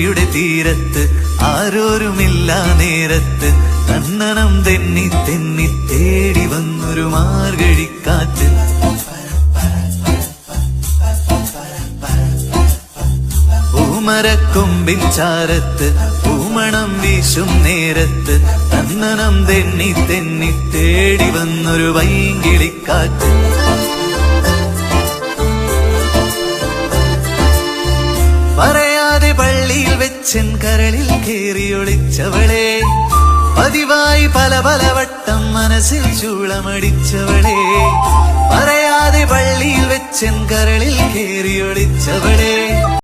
പുഴയുടെ തീരത്ത് ആരോരുമില്ല നേരത്ത് കണ്ണനം തെന്നി തെന്നി തേടി വന്നൊരു മാർഗഴിക്കാറ്റ്. പൂമരക്കൊമ്പിൻ ചാരത്ത് പൂമണം വീശും നേരത്ത് കണ്ണനം തെന്നി തെന്നി തേടി വന്നൊരു വൈങ്കിളിക്കാറ്റ്. പറയാതെ പള്ളിയിൽ വെച്ചൻ കരളിൽ കേറിയൊളിച്ചവളെ, പതിവായി പല പല വട്ടം മനസ്സിൽ ചൂളമടിച്ചവളെ. പറയാതെ പള്ളിയിൽ വെച്ചൻ കരളിൽ കേറിയൊളിച്ചവളെ,